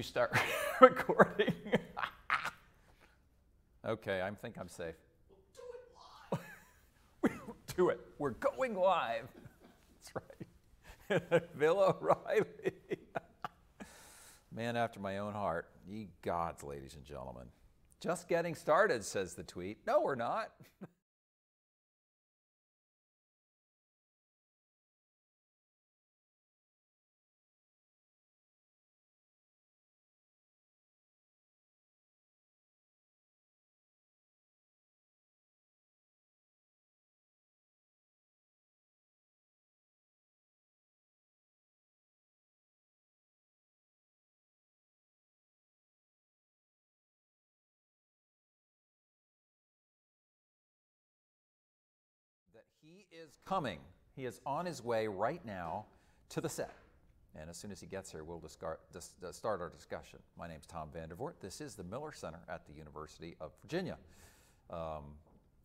You start recording. Okay, I think I'm safe. We'll do it live. We'll do it. We're going live. That's right. Bill O'Reilly. Man after my own heart. Ye gods, ladies and gentlemen. Just getting started, says the tweet. No, we're not. That he is coming. He is on his way right now to the set. And as soon as he gets here, we'll start our discussion. My name's Tom Vandervoort. This is the Miller Center at the University of Virginia.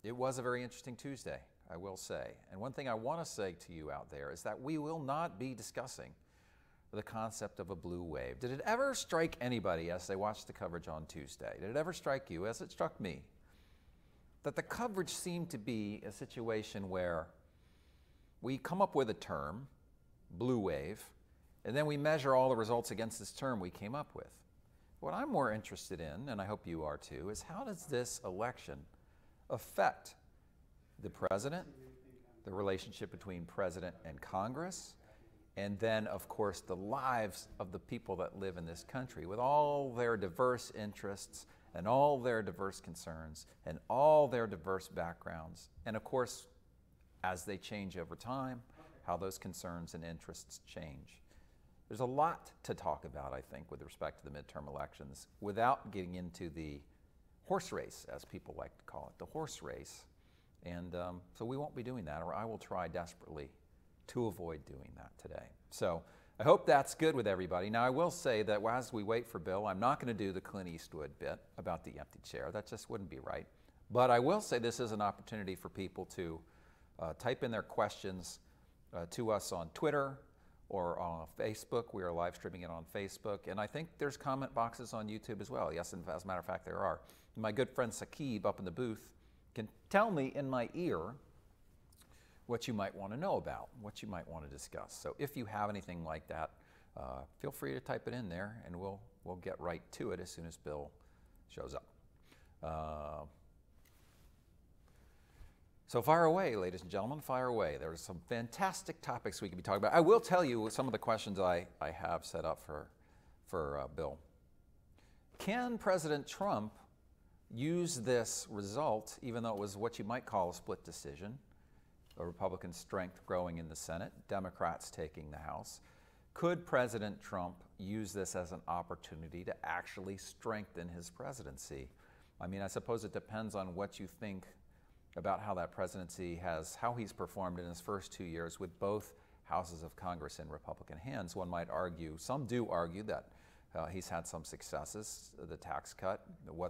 It was a very interesting Tuesday, I will say. And one thing I want to say to you out there is that we will not be discussing the concept of a blue wave. Did it ever strike anybody as they watched the coverage on Tuesday? Did it ever strike you, as it struck me, that the coverage seemed to be a situation where we come up with a term, blue wave, and then we measure all the results against this term we came up with? What I'm more interested in, and I hope you are too, is how does this election affect the president, the relationship between president and Congress, and then, of course, the lives of the people that live in this country with all their diverse interests and all their diverse concerns and all their diverse backgrounds. And of course, as they change over time, how those concerns and interests change. There's a lot to talk about, I think, with respect to the midterm elections without getting into the horse race, as people like to call it, the horse race. And so we won't be doing that, or I will try desperately to avoid doing that today. So I hope that's good with everybody. Now, I will say that as we wait for Bill, I'm not going to do the Clint Eastwood bit about the empty chair. That just wouldn't be right. But I will say this is an opportunity for people to type in their questions to us on Twitter or on Facebook. We are live streaming it on Facebook. And I think there's comment boxes on YouTube as well. Yes, and as a matter of fact, there are. My good friend Saqib up in the booth can tell me in my ear what you might want to know about, what you might want to discuss. So if you have anything like that, feel free to type it in there, and we'll get right to it as soon as Bill shows up. So fire away, ladies and gentlemen, fire away. There's some fantastic topics we could be talking about. I will tell you some of the questions I have set up for Bill. Can President Trump use this result, even though it was what you might call a split decision, a Republican strength growing in the Senate, Democrats taking the House? Could President Trump use this as an opportunity to actually strengthen his presidency? I mean, I suppose it depends on what you think about how that presidency how he's performed in his first 2 years with both houses of Congress in Republican hands. One might argue, some do argue, that he's had some successes, the tax cut,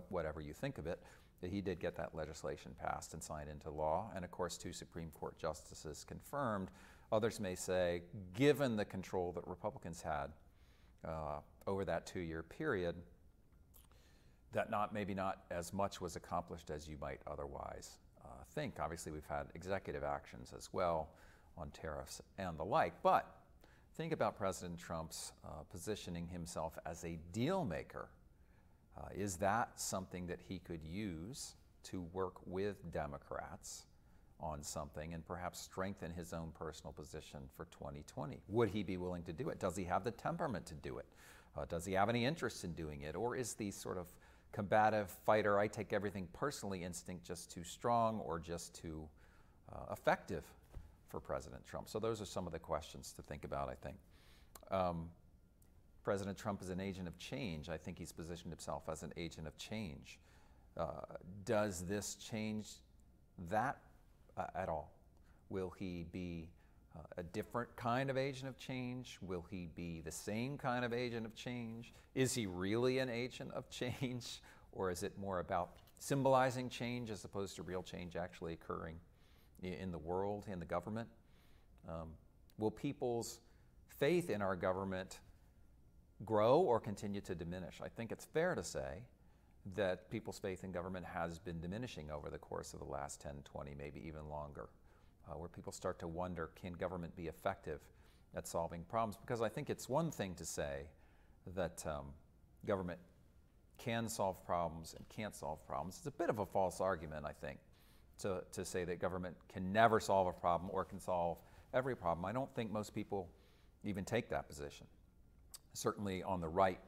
whatever you think of it, that he did get that legislation passed and signed into law, and of course 2 Supreme Court justices confirmed. Others may say, given the control that Republicans had over that 2-year period, that maybe not as much was accomplished as you might otherwise think. Obviously, we've had executive actions as well on tariffs and the like, but think about President Trump's positioning himself as a deal maker. Is that something that he could use to work with Democrats on something and perhaps strengthen his own personal position for 2020? Would he be willing to do it? Does he have the temperament to do it? Does he have any interest in doing it? Or is the sort of combative fighter, I take everything personally instinct just too strong or just too effective for President Trump? So those are some of the questions to think about, I think. President Trump is an agent of change. I think he's positioned himself as an agent of change. Does this change that at all? Will he be a different kind of agent of change? Will he be the same kind of agent of change? Is he really an agent of change? Or is it more about symbolizing change as opposed to real change actually occurring in the world, in the government? Will people's faith in our government grow or continue to diminish? I think it's fair to say that people's faith in government has been diminishing over the course of the last 10, 20, maybe even longer, where people start to wonder, can government be effective at solving problems? Because I think it's one thing to say that government can solve problems and can't solve problems. It's a bit of a false argument, I think, to say that government can never solve a problem or can solve every problem. I don't think most people even take that position. Certainly on the right,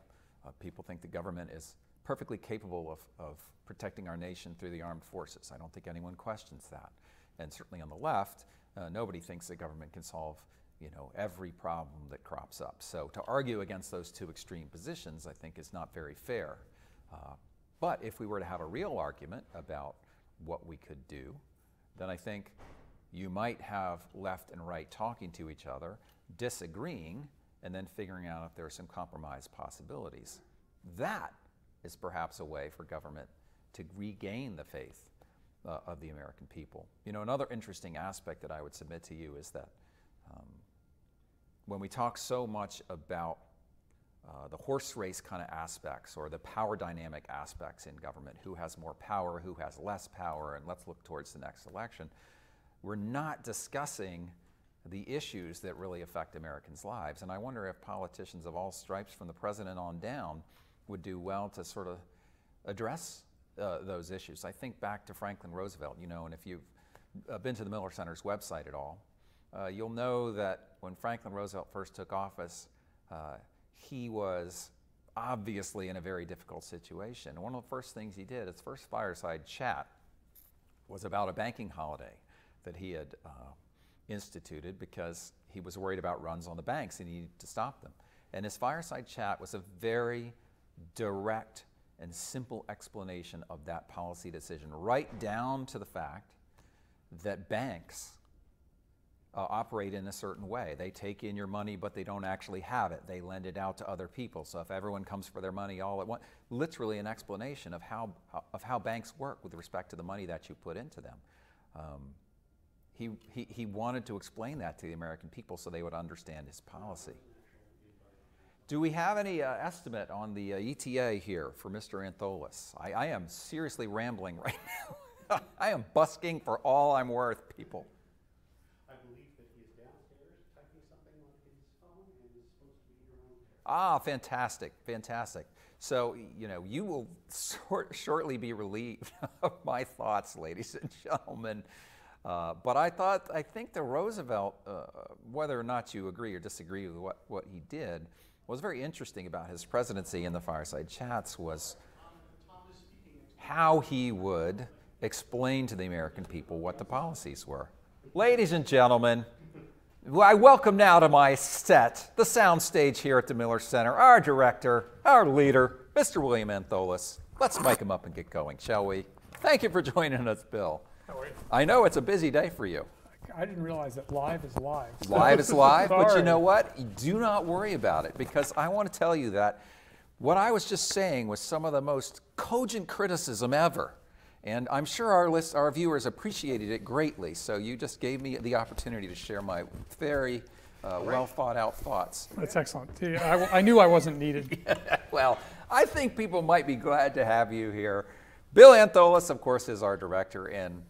people think the government is perfectly capable of protecting our nation through the armed forces. I don't think anyone questions that. And certainly on the left, nobody thinks the government can solve, every problem that crops up. So to argue against those two extreme positions, I think, is not very fair. But if we were to have a real argument about what we could do, then I think you might have left and right talking to each other, disagreeing, and then figuring out if there are some compromise possibilities. That is perhaps a way for government to regain the faith of the American people. Another interesting aspect that I would submit to you is that when we talk so much about the horse race kind of aspects or the power dynamic aspects in government, who has more power, who has less power, and let's look towards the next election, we're not discussing the issues that really affect Americans' lives. And I wonder if politicians of all stripes from the president on down would do well to sort of address those issues. I think back to Franklin Roosevelt, and if you've been to the Miller Center's website at all, you'll know that when Franklin Roosevelt first took office, he was obviously in a very difficult situation. And one of the first things he did, his first fireside chat, was about a banking holiday that he had instituted because he was worried about runs on the banks and he needed to stop them. And his fireside chat was a very direct and simple explanation of that policy decision, right down to the fact that banks operate in a certain way. They take in your money, but they don't actually have it. They lend it out to other people. So if everyone comes for their money all at once, literally an explanation of how banks work with respect to the money that you put into them. He wanted to explain that to the American people so they would understand his policy. Do we have any estimate on the ETA here for Mr. Antholis? I am seriously rambling right now. I am busking for all I'm worth, people. I believe that he is downstairs typing something on his phone and is supposed to be around there. Ah, fantastic, fantastic. So, you will shortly be relieved of my thoughts, ladies and gentlemen. But I think the Roosevelt, whether or not you agree or disagree with what he did, was very interesting about his presidency in the fireside chats was how he would explain to the American people what the policies were. Ladies and gentlemen, I welcome now to my set, the sound stage here at the Miller Center, our director, our leader, Mr. William Antholis. Let's mic him up and get going, shall we? Thank you for joining us, Bill. How are you? I know it's a busy day for you. I didn't realize that live is live. Live is live, but you Sorry. know what? Do not worry about it, because I want to tell you that what I was just saying was some of the most cogent criticism ever. And I'm sure our viewers appreciated it greatly, so you just gave me the opportunity to share my very well thought out thoughts. That's excellent. I knew I wasn't needed. Well, I think people might be glad to have you here. Bill Antholis, of course, is our director, and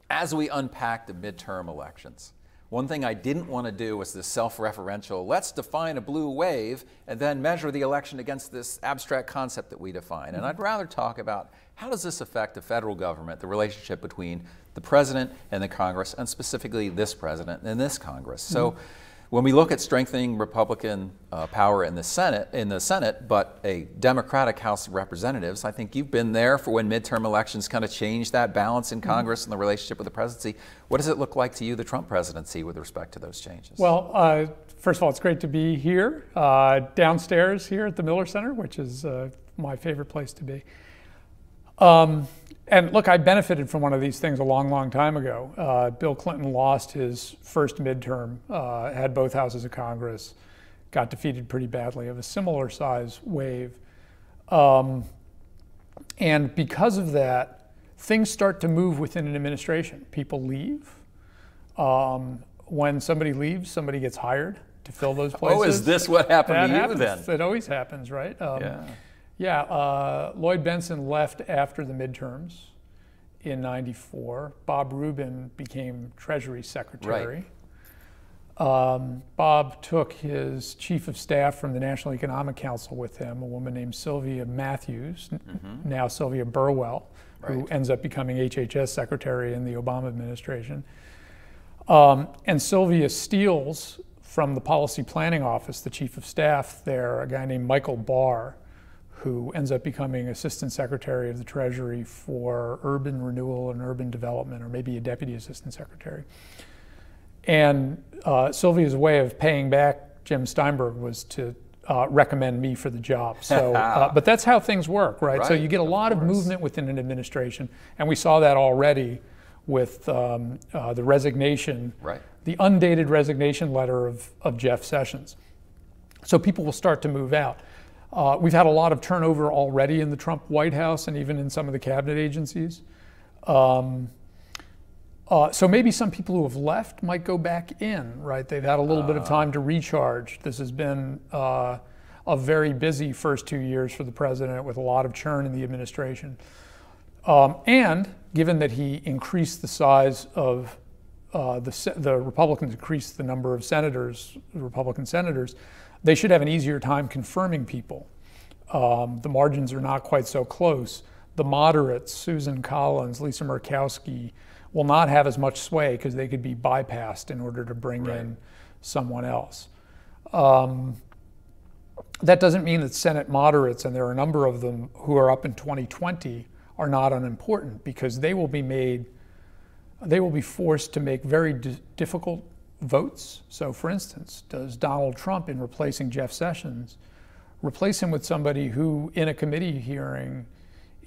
as we unpack the midterm elections, one thing I didn't want to do was this self-referential, let's define a blue wave and then measure the election against this abstract concept that we define. And I'd rather talk about how does this affect the federal government, the relationship between the president and the Congress, and specifically this president and this Congress. So when we look at strengthening Republican power in the Senate, but a Democratic House of Representatives, I think you've been there for when midterm elections kind of changed that balance in Congress and the relationship with the presidency. What does it look like to you, the Trump presidency, with respect to those changes? Well, first of all, it's great to be here, downstairs here at the Miller Center, which is my favorite place to be. And look, I benefited from one of these things a long, long time ago. Bill Clinton lost his first midterm, had both houses of Congress, got defeated pretty badly of a similar size wave. And because of that, things start to move within an administration. People leave. When somebody leaves, somebody gets hired. to fill those places. Oh, is this what happened That to you happens. then? It always happens, right? Yeah. Lloyd Bentsen left after the midterms in '94. Bob Rubin became Treasury Secretary. Bob took his chief of staff from the National Economic Council with him, a woman named Sylvia Matthews, now Sylvia Burwell, who ends up becoming HHS Secretary in the Obama administration. And Sylvia steals from the Policy Planning Office, the chief of staff there, a guy named Michael Barr, who ends up becoming Assistant Secretary of the Treasury for Urban Renewal and Urban Development, or maybe a Deputy Assistant Secretary. And Sylvia's way of paying back Jim Steinberg was to recommend me for the job. So, but that's how things work, right? So you get a lot of movement within an administration, and we saw that already with the resignation, the undated resignation letter of Jeff Sessions. So people will start to move out. We've had a lot of turnover already in the Trump White House and even in some of the cabinet agencies. So maybe some people who have left might go back in, right? They've had a little bit of time to recharge. This has been a very busy first 2 years for the president with a lot of churn in the administration. And given that he increased the size of the Republicans increased the number of senators, Republican senators, they should have an easier time confirming people. The margins are not quite so close. The moderates, Susan Collins, Lisa Murkowski, will not have as much sway because they could be bypassed in order to bring in someone else. That doesn't mean that Senate moderates, and there are a number of them who are up in 2020, are not unimportant, because they will be forced to make very difficult votes. So for instance, does Donald Trump, in replacing Jeff Sessions, replace him with somebody who in a committee hearing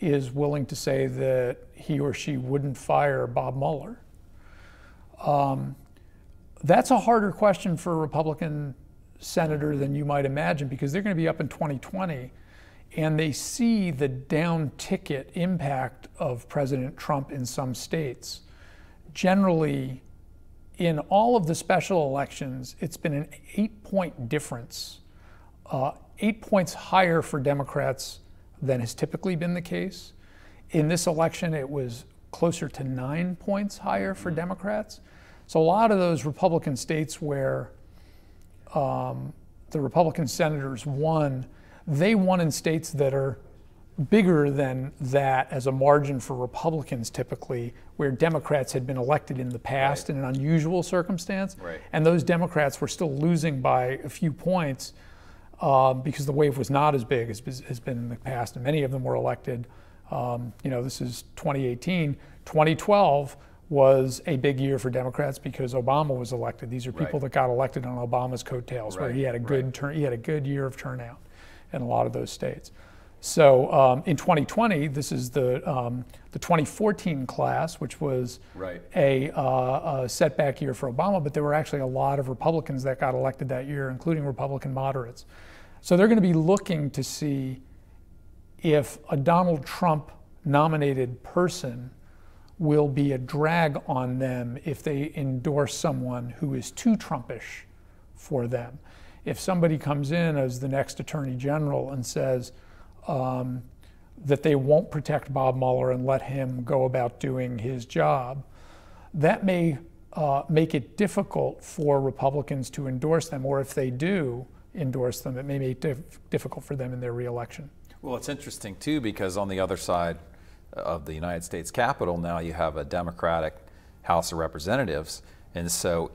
is willing to say that he or she wouldn't fire Bob Mueller? That's a harder question for a Republican senator than you might imagine, because they're going to be up in 2020 and they see the down ticket impact of President Trump in some states. Generally, in all of the special elections, it's been an 8-point difference, 8 points higher for Democrats than has typically been the case. In this election, it was closer to 9 points higher for Democrats. So a lot of those Republican states where the Republican senators won, they won in states that are bigger than that as a margin for Republicans typically, where Democrats had been elected in the past in an unusual circumstance. And those Democrats were still losing by a few points because the wave was not as big as has been in the past, and many of them were elected. This is 2018. 2012 was a big year for Democrats because Obama was elected. These are people that got elected on Obama's coattails, where he had a good year of turnout in a lot of those states. So in 2020, this is the 2014 class, which was a setback year for Obama, but there were actually a lot of Republicans that got elected that year, including Republican moderates. So they're going to be looking to see if a Donald Trump nominated person will be a drag on them if they endorse someone who is too Trumpish for them. If somebody comes in as the next Attorney General and says that they won't protect Bob Mueller and let him go about doing his job, that may make it difficult for Republicans to endorse them, or if they do endorse them, it may make it difficult for them in their reelection. Well, it's interesting too, because on the other side of the United States Capitol now you have a Democratic House of Representatives, and so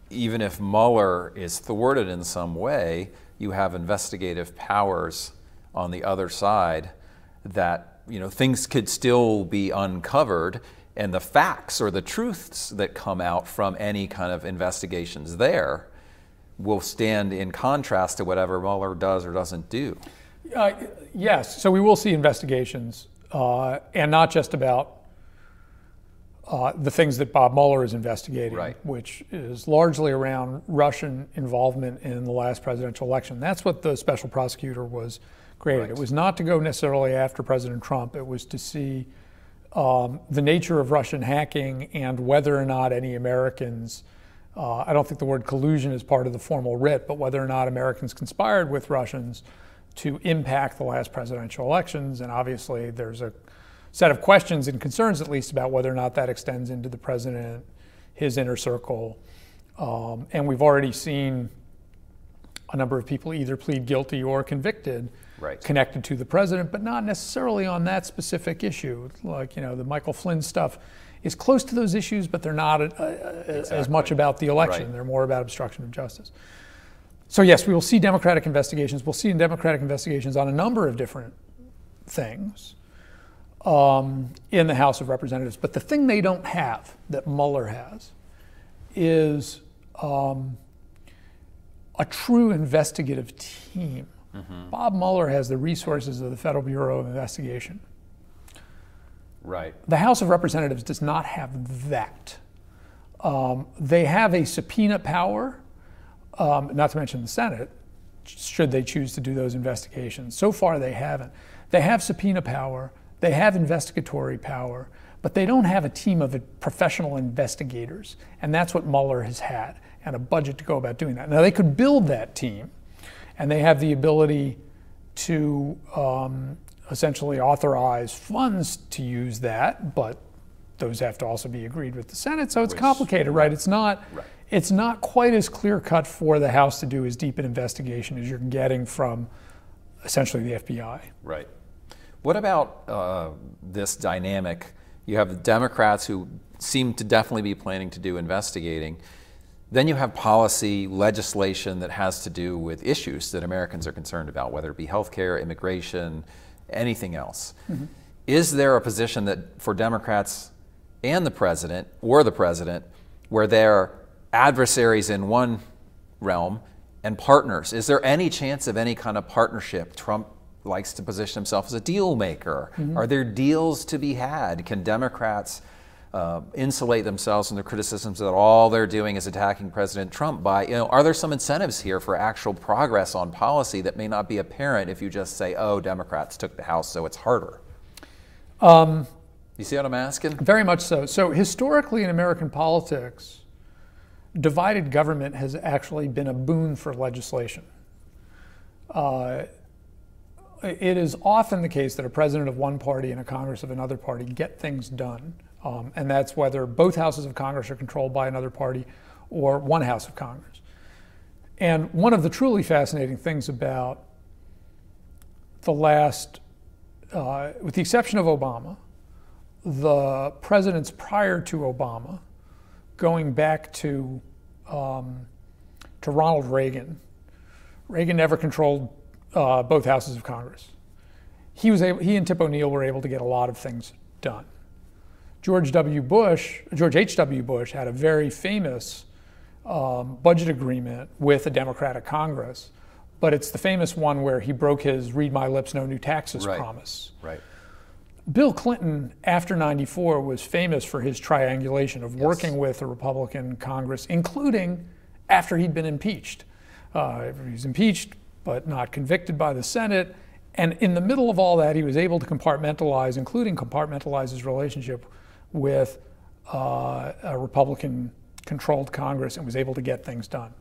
even if Mueller is thwarted in some way, you have investigative powers on the other side that, things could still be uncovered, and the facts or the truths that come out from any kind of investigations there will stand in contrast to whatever Mueller does or doesn't do. Yes, so we will see investigations, and not just about the things that Bob Mueller is investigating, which is largely around Russian involvement in the last presidential election. That's what the special prosecutor was created. It was not to go necessarily after President Trump. It was to see the nature of Russian hacking and whether or not any Americans I don't think the word collusion is part of the formal writ, but whether or not Americans conspired with Russians to impact the last presidential elections. And obviously there's a set of questions and concerns, at least, about whether or not that extends into the president, his inner circle. And we've already seen a number of people either plead guilty or convicted connected to the president, but not necessarily on that specific issue. Like, the Michael Flynn stuff is close to those issues, but they're not as much about the election. They're more about obstruction of justice. So yes, we will see Democratic investigations. We'll see Democratic investigations on a number of different things in the House of Representatives. But the thing they don't have that Mueller has is a true investigative team. Bob Mueller has the resources of the Federal Bureau of Investigation. The House of Representatives does not have that. They have a subpoena power, not to mention the Senate, should they choose to do those investigations. So far they haven't. They have subpoena power, they have investigatory power, but they don't have a team of professional investigators. And that's what Mueller has had, and a budget to go about doing that. Now they could build that team, and they have the ability to essentially authorize funds to use that, but those have to also be agreed with the Senate, so it's complicated, right? It's not quite as clear-cut for the House to do as deep an investigation as you're getting from essentially the FBI. What about this dynamic? You have the Democrats who seem to definitely be planning to do investigating. Then you have policy legislation that has to do with issues that Americans are concerned about, whether it be healthcare, immigration, anything else. Is there a position that for Democrats and the president, or the president, where they're adversaries in one realm and partners? Is there any chance of any kind of partnership? Trump likes to position himself as a deal maker. Are there deals to be had? Can Democrats insulate themselves from the criticisms that all they're doing is attacking President Trump by, are there some incentives here for actual progress on policy that may not be apparent if you just say, oh, Democrats took the House, so it's harder? You see what I'm asking? Very much so. So historically in American politics, divided government has actually been a boon for legislation. It is often the case that a president of one party and a Congress of another party get things done. And that's whether both houses of Congress are controlled by another party or one house of Congress. And one of the truly fascinating things about the last, with the exception of Obama, the presidents prior to Obama, going back to Ronald Reagan, Reagan never controlled both houses of Congress. He and Tip O'Neill were able to get a lot of things done. George H.W. Bush had a very famous budget agreement with a Democratic Congress, but it's the famous one where he broke his read my lips, no new taxes promise. Bill Clinton, after '94, was famous for his triangulation of working with a Republican Congress, including after he'd been impeached. He was impeached, but not convicted by the Senate. And in the middle of all that, he was able to compartmentalize, including compartmentalize his relationship with a Republican-controlled Congress, and was able to get things done.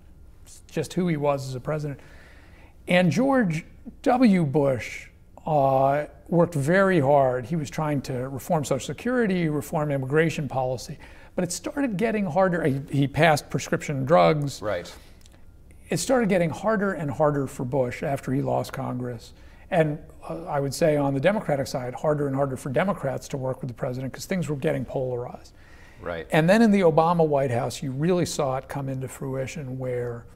It's just who he was as a president. And George W. Bush worked very hard. He was trying to reform Social Security, reform immigration policy, but it started getting harder. He passed prescription drugs. It started getting harder and harder for Bush after he lost Congress. And I would say on the Democratic side, harder and harder for Democrats to work with the president because things were getting polarized. And then in the Obama White House, you really saw it come into fruition where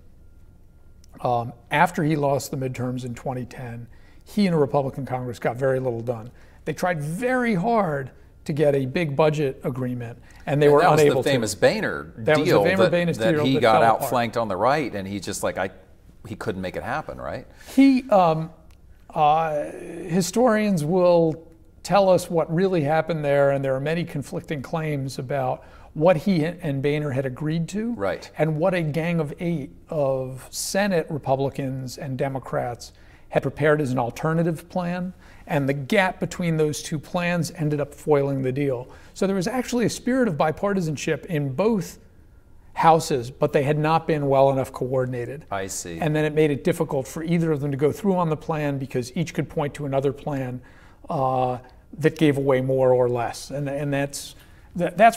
after he lost the midterms in 2010, he and a Republican Congress got very little done. They tried very hard to get a big budget agreement, and they were unable to. That was the famous Boehner deal that he got outflanked on the right, and he just he couldn't make it happen, right? Historians will tell us what really happened there, and there are many conflicting claims about what he and Boehner had agreed to, and what a gang of 8 of Senate Republicans and Democrats had prepared as an alternative plan, and the gap between those two plans ended up foiling the deal. So there was actually a spirit of bipartisanship in both houses, but they had not been well enough coordinated. I see. And then it made it difficult for either of them to go through on the plan because each could point to another plan that gave away more or less. And that's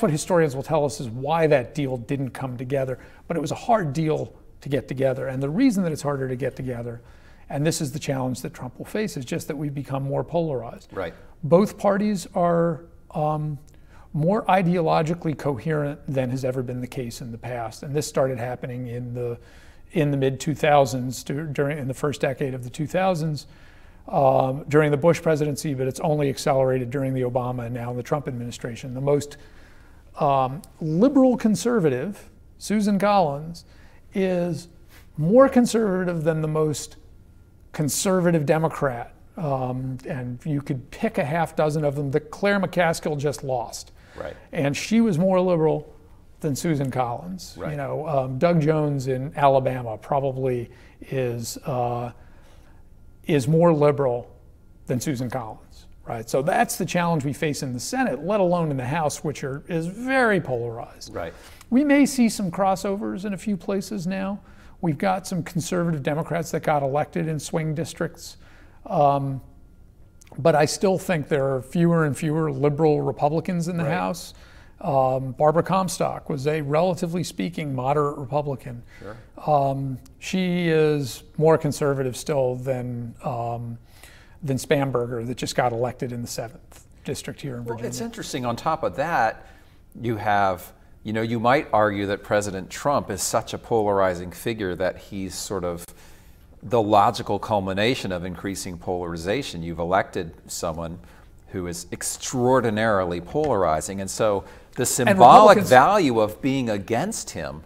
what historians will tell us is why that deal didn't come together. But it was a hard deal to get together. And the reason that it's harder to get together, and this is the challenge that Trump will face, is just that we've become more polarized. Right. Both parties are more ideologically coherent than has ever been the case in the past. And this started happening in the mid-2000s, in the first decade of the 2000s, during the Bush presidency, but it's only accelerated during the Obama and now the Trump administration. The most liberal conservative, Susan Collins, is more conservative than the most conservative Democrat. And you could pick a half dozen of them. Claire McCaskill just lost. Right. And she was more liberal than Susan Collins. Right. You know, Doug Jones in Alabama probably is more liberal than Susan Collins. Right. So that's the challenge we face in the Senate, let alone in the House, which is very polarized. Right. We may see some crossovers in a few places now. We've got some conservative Democrats that got elected in swing districts. But I still think there are fewer and fewer liberal Republicans in the Right. House. Barbara Comstock was a, relatively speaking, moderate Republican. Sure. She is more conservative still than Spamberger, that just got elected in the 7th district here in Virginia. Well, it's interesting. On top of that, you have, you know, you might argue that President Trump is such a polarizing figure that he's sort of the logical culmination of increasing polarization. You've elected someone who is extraordinarily polarizing, and so the symbolic value of being against him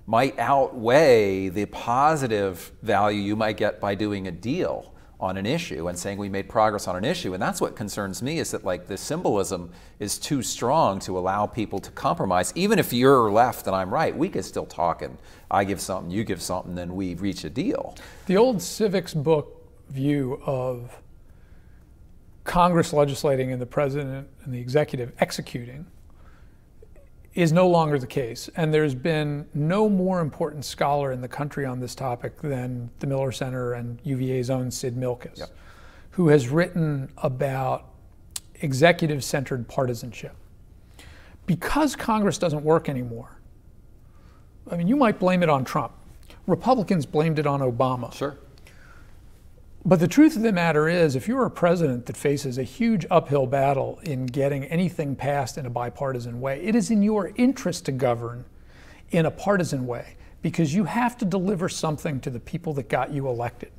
might outweigh the positive value you might get by doing a deal on an issue and saying we made progress on an issue. And that's what concerns me, is that like the symbolism is too strong to allow people to compromise. Even if you're left and I'm right, we could still talk and I give something, you give something, then we reach a deal. The old civics book view of Congress legislating and the president and the executive executing is no longer the case. And there's been no more important scholar in the country on this topic than the Miller Center and UVA's own Sid Milkis, Yep. who has written about executive-centered partisanship. Because Congress doesn't work anymore, I mean, you might blame it on Trump. Republicans blamed it on Obama. Sure. But the truth of the matter is, if you're a president that faces a huge uphill battle in getting anything passed in a bipartisan way, it is in your interest to govern in a partisan way, because you have to deliver something to the people that got you elected.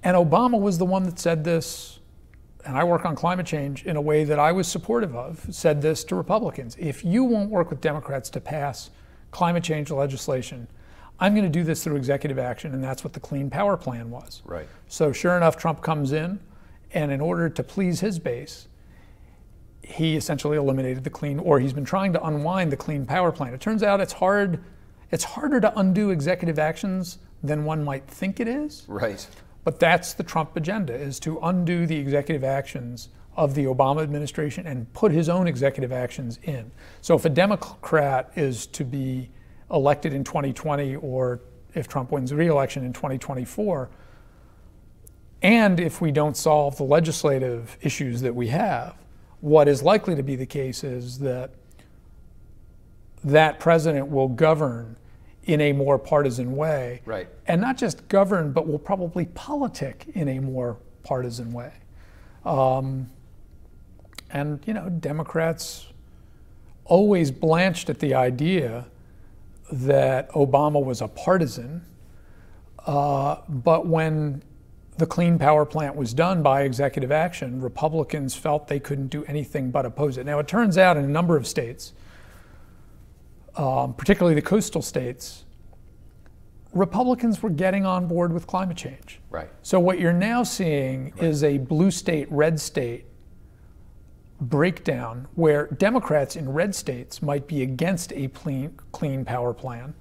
And Obama was the one that said this, and I work on climate change in a way that I was supportive of, said this to Republicans. If you won't work with Democrats to pass climate change legislation, I'm going to do this through executive action, and that's what the Clean Power Plan was. Right. So sure enough, Trump comes in, and in order to please his base, he essentially eliminated he's been trying to unwind the Clean Power Plan. It turns out it's harder to undo executive actions than one might think it is. Right. But that's the Trump agenda, is to undo the executive actions of the Obama administration and put his own executive actions in. So if a Democrat is to be elected in 2020, or if Trump wins re-election in 2024, and if we don't solve the legislative issues that we have, what is likely to be the case is that that president will govern in a more partisan way. Right. And not just govern, but will probably politic in a more partisan way. And, you know, Democrats always blanched at the idea that Obama was a partisan, but when the Clean Power Plant was done by executive action, Republicans felt they couldn't do anything but oppose it. Now, it turns out in a number of states, particularly the coastal states, Republicans were getting on board with climate change. Right. So what you're now seeing is a blue state, red state breakdown where Democrats in red states might be against a clean power plan,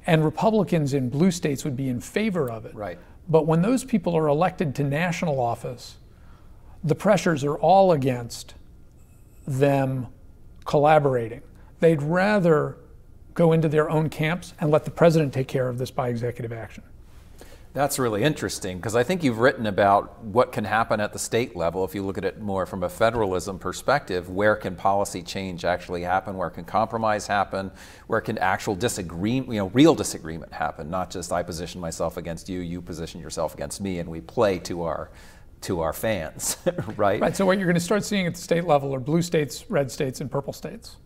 and Republicans in blue states would be in favor of it. Right. But when those people are elected to national office, the pressures are all against them collaborating. They'd rather go into their own camps and let the president take care of this by executive action. That's really interesting, because I think you've written about what can happen at the state level. If you look at it more from a federalism perspective, where can policy change actually happen? Where can compromise happen? Where can actual disagreement, real disagreement happen? Not just I position myself against you, you position yourself against me, and we play to our fans, right? Right, so what you're going to start seeing at the state level are blue states, red states, and purple states.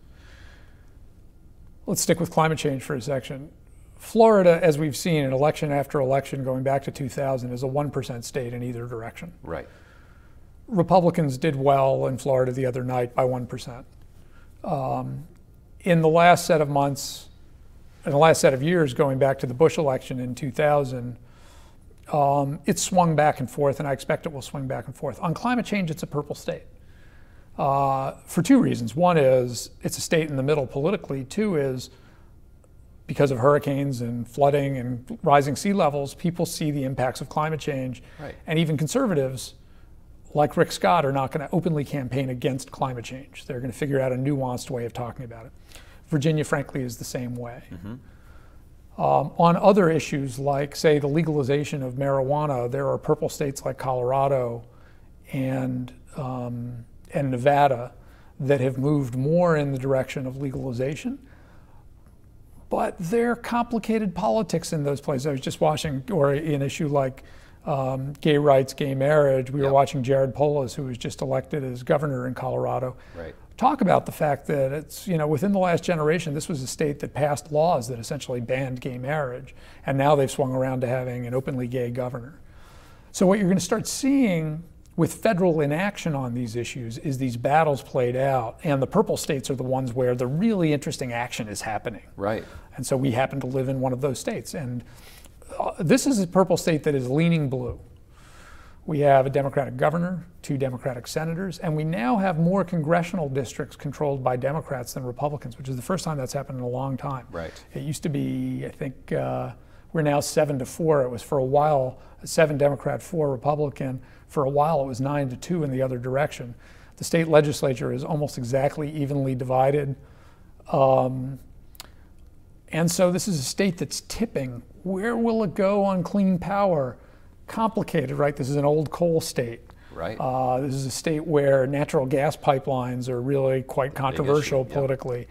Let's stick with climate change for a section. Florida, as we've seen in election after election going back to 2000, is a 1% state in either direction. Right. Republicans did well in Florida the other night by 1%. In the last set of months, in the last set of years going back to the Bush election in 2000, it swung back and forth, and I expect it will swing back and forth. On climate change, it's a purple state for two reasons. One is it's a state in the middle politically. Two is because of hurricanes and flooding and rising sea levels, people see the impacts of climate change. Right. And even conservatives, like Rick Scott, are not going to openly campaign against climate change. They're going to figure out a nuanced way of talking about it. Virginia, frankly, is the same way. Mm-hmm. On other issues, like, say, the legalization of marijuana, there are purple states like Colorado and Nevada that have moved more in the direction of legalization. But there are complicated politics in those places. I was just watching, or an issue like gay rights, gay marriage. We were watching Jared Polis, who was just elected as governor in Colorado, talk about the fact that it's, within the last generation, this was a state that passed laws that essentially banned gay marriage. And now they've swung around to having an openly gay governor. So what you're going to start seeing with federal inaction on these issues is these battles played out, and the purple states are the ones where the really interesting action is happening. Right. And so we happen to live in one of those states. And this is a purple state that is leaning blue. We have a Democratic governor, 2 Democratic senators, and we now have more congressional districts controlled by Democrats than Republicans, which is the first time that's happened in a long time. Right. It used to be, I think, we're now 7-4. It was for a while 7 Democrat, 4 Republican. For a while, it was 9-2 in the other direction. The state legislature is almost exactly evenly divided. And so this is a state that's tipping. Where will it go on clean power? Complicated, right? This is an old coal state. Right. This is a state where natural gas pipelines are really quite controversial politically.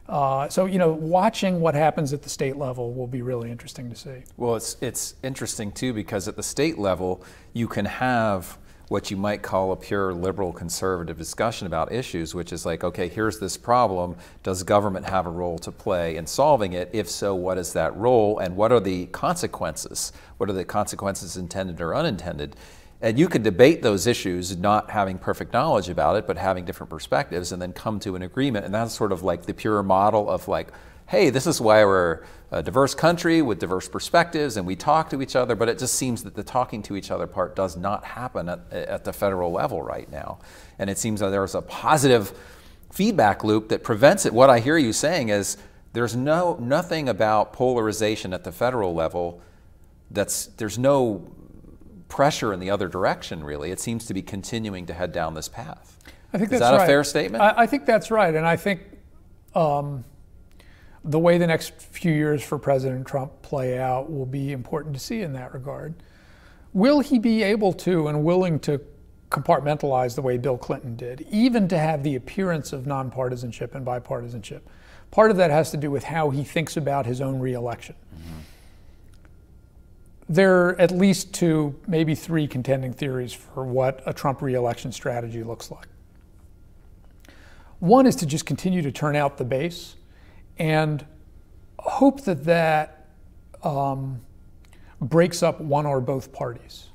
So, watching what happens at the state level will be really interesting to see. Well, it's interesting, too, because at the state level, you can have what you might call a pure liberal conservative discussion about issues, which is like, okay, here's this problem. Does government have a role to play in solving it? If so, what is that role, and what are the consequences? What are the consequences intended or unintended? And you can debate those issues not having perfect knowledge about it, but having different perspectives, and then come to an agreement. And that's sort of like the pure model of like, hey, this is why we're a diverse country with diverse perspectives, and we talk to each other, but it just seems that the talking to each other part does not happen at the federal level right now. And it seems that there's a positive feedback loop that prevents it. What I hear you saying is there's nothing about polarization at the federal level there's no pressure in the other direction, really. It seems to be continuing to head down this path. I think is that's that right. a fair statement? I think that's right, and I think the way the next few years for President Trump play out will be important to see in that regard. Will he be able to and willing to compartmentalize the way Bill Clinton did, even to have the appearance of nonpartisanship and bipartisanship? Part of that has to do with how he thinks about his own reelection. Mm-hmm. There are at least 2, maybe 3 contending theories for what a Trump reelection strategy looks like. One is to just continue to turn out the base and hope that breaks up one or both parties.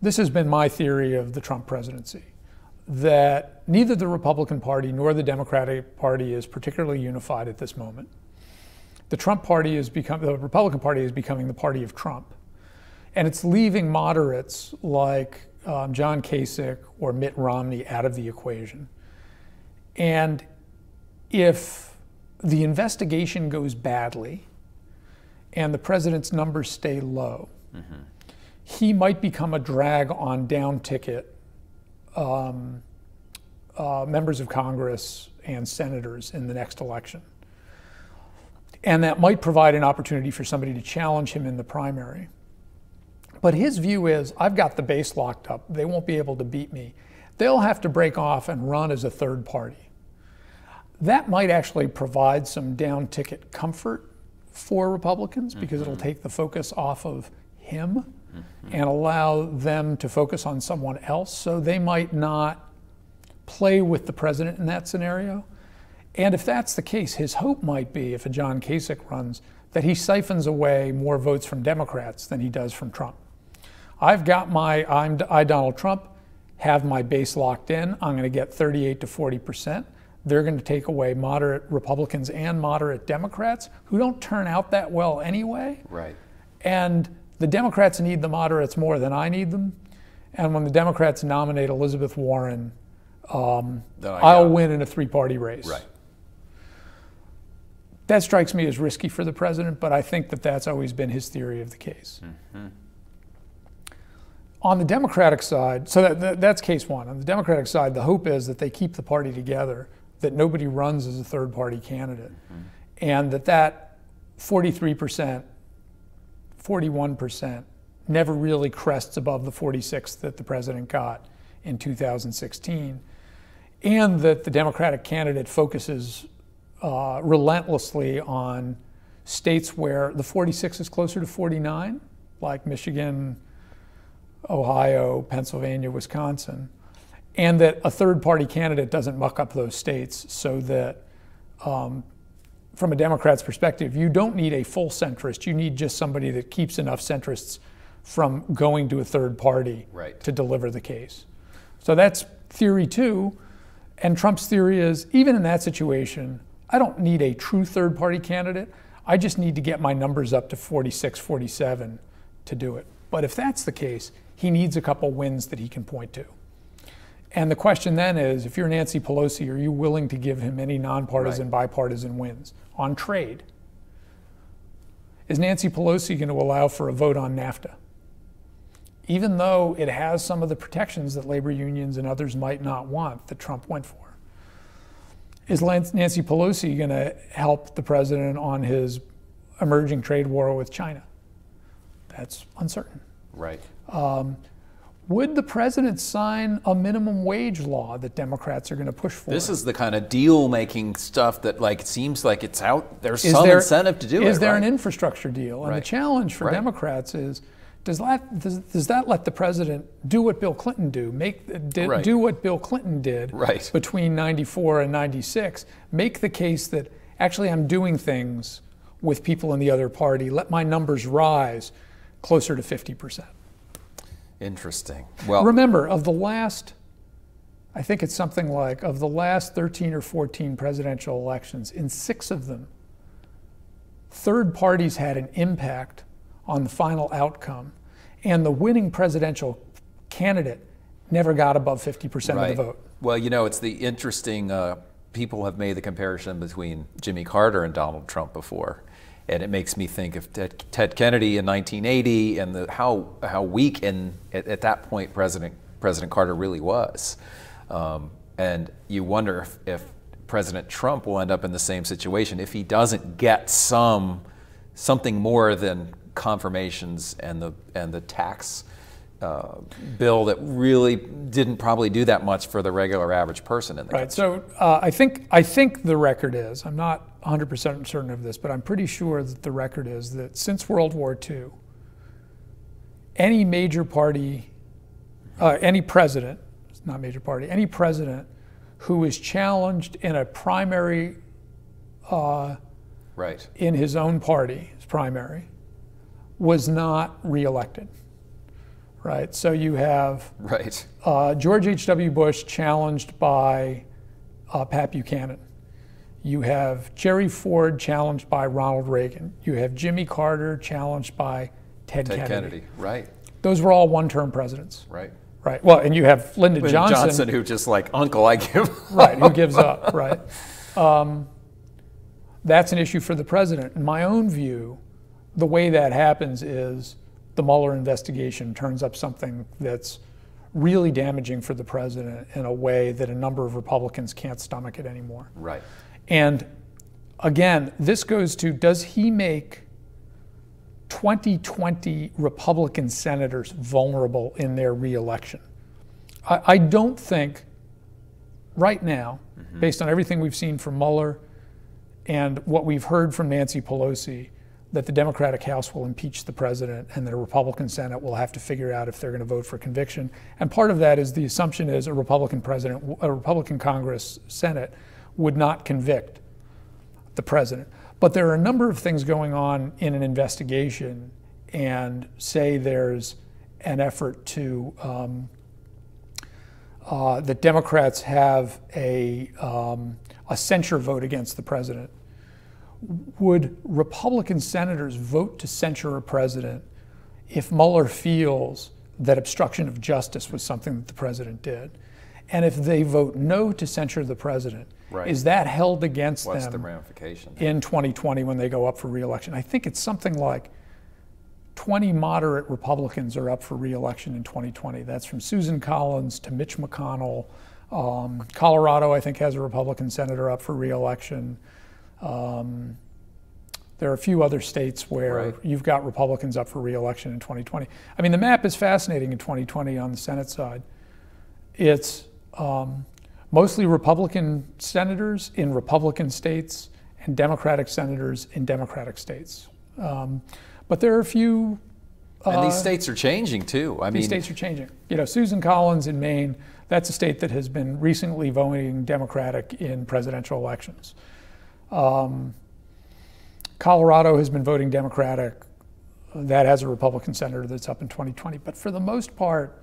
This has been my theory of the Trump presidency, that neither the Republican Party nor the Democratic Party is particularly unified at this moment. The Republican Party is becoming the party of Trump. And it's leaving moderates like John Kasich or Mitt Romney out of the equation. And if the investigation goes badly and the president's numbers stay low, mm-hmm. he might become a drag on down-ticket members of Congress and senators in the next election. And that might provide an opportunity for somebody to challenge him in the primary. But his view is, I've got the base locked up. They won't be able to beat me. They'll have to break off and run as a third party. That might actually provide some down ticket comfort for Republicans because it'll take the focus off of him and allow them to focus on someone else. So they might not play with the president in that scenario. And if that's the case, his hope might be, if a John Kasich runs, that he siphons away more votes from Democrats than he does from Trump. I've got I, Donald Trump, have my base locked in. I'm going to get 38 to 40%. They're going to take away moderate Republicans and moderate Democrats who don't turn out that well anyway. Right. And the Democrats need the moderates more than I need them. And when the Democrats nominate Elizabeth Warren, I'll win in a three-party race. Right. That strikes me as risky for the president, but I think that that's always been his theory of the case. On the Democratic side, so that's case one. On the Democratic side, the hope is that they keep the party together, that nobody runs as a third-party candidate, and that 43%, 41% never really crests above the 46 that the president got in 2016, and that the Democratic candidate focuses relentlessly on states where the 46 is closer to 49, like Michigan, Ohio, Pennsylvania, Wisconsin, and that a third-party candidate doesn't muck up those states, so that from a Democrat's perspective, you don't need a full centrist. You need just somebody that keeps enough centrists from going to a third party to deliver the case. So that's theory two. And Trump's theory is, even in that situation, I don't need a true third-party candidate. I just need to get my numbers up to 46, 47 to do it. But if that's the case, he needs a couple wins that he can point to. And the question then is, if you're Nancy Pelosi, are you willing to give him any nonpartisan, bipartisan wins on trade? Is Nancy Pelosi going to allow for a vote on NAFTA? Even though it has some of the protections that labor unions and others might not want, that Trump went for. Is Nancy Pelosi going to help the president on his emerging trade war with China? That's uncertain. Right. Would the president sign a minimum wage law that Democrats are going to push for? This is the kind of deal-making stuff that, like, it seems like it's out. There's some incentive to do it. Is there an infrastructure deal? And the challenge for Democrats is, does that let the president do what Bill Clinton do what Bill Clinton did between 94 and 96? Make the case that actually I'm doing things with people in the other party. Let my numbers rise closer to 50%. Interesting. Well, remember, of the last 13 or 14 presidential elections, in 6 of them, third parties had an impact on the final outcome, and the winning presidential candidate never got above 50% of the vote. Well, you know, it's the interesting, people have made the comparison between Jimmy Carter and Donald Trump before. And it makes me think of Ted Kennedy in 1980 and how weak at that point President Carter really was. And you wonder if President Trump will end up in the same situation if he doesn't get something more than confirmations and the tax bill that really didn't probably do that much for the regular average person in the country. So I think the record is, I'm not 100% certain of this, but I'm pretty sure that the record is that since World War II, any major party, any president who is challenged in a primary in his own party, his primary, was not reelected. Right, so you have George H.W. Bush challenged by Pat Buchanan. You have Jerry Ford challenged by Ronald Reagan. You have Jimmy Carter challenged by Ted Kennedy. Right. Those were all one-term presidents. Right. Right. Well, and you have Lyndon Johnson, who just like, uncle, I give up. Right, who gives up, right. That's an issue for the president. In my own view, the way that happens is the Mueller investigation turns up something that's really damaging for the president in a way that a number of Republicans can't stomach it anymore. Right. And again, this goes to, does he make 2020 Republican senators vulnerable in their reelection? I don't think right now, based on everything we've seen from Mueller and what we've heard from Nancy Pelosi, that the Democratic House will impeach the president and that a Republican Senate will have to figure out if they're going to vote for conviction. And part of that is the assumption is a Republican Congress Senate would not convict the president. But there are a number of things going on in an investigation, and say there's an effort to that Democrats have a censure vote against the president. Would Republican senators vote to censure a president if Mueller feels that obstruction of justice was something that the president did? And if they vote no to censure the president, is that held against What's them the ramification in 2020 when they go up for re-election? I think it's something like 20 moderate Republicans are up for re-election in 2020. That's from Susan Collins to Mitch McConnell. Colorado, I think, has a Republican senator up for re-election. There are a few other states where you've got Republicans up for re-election in 2020. I mean, the map is fascinating in 2020 on the Senate side. It's mostly Republican senators in Republican states and Democratic senators in Democratic states. But there are a few. And these states are changing too. I mean, these states are changing. You know, Susan Collins in Maine, that's a state that has been recently voting Democratic in presidential elections. Colorado has been voting Democratic. That has a Republican senator that's up in 2020. But for the most part,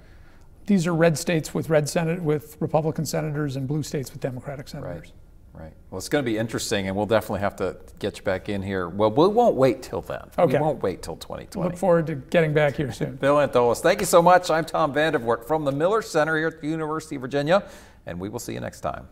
these are red states with with Republican senators and blue states with Democratic senators. Right. Well, it's going to be interesting, and we'll definitely have to get you back in here. Well, we won't wait till then. Okay. We won't wait till 2020. Look forward to getting back here soon. Bill Antholis, thank you so much. I'm Tom Vandervoort from the Miller Center here at the University of Virginia, and we will see you next time.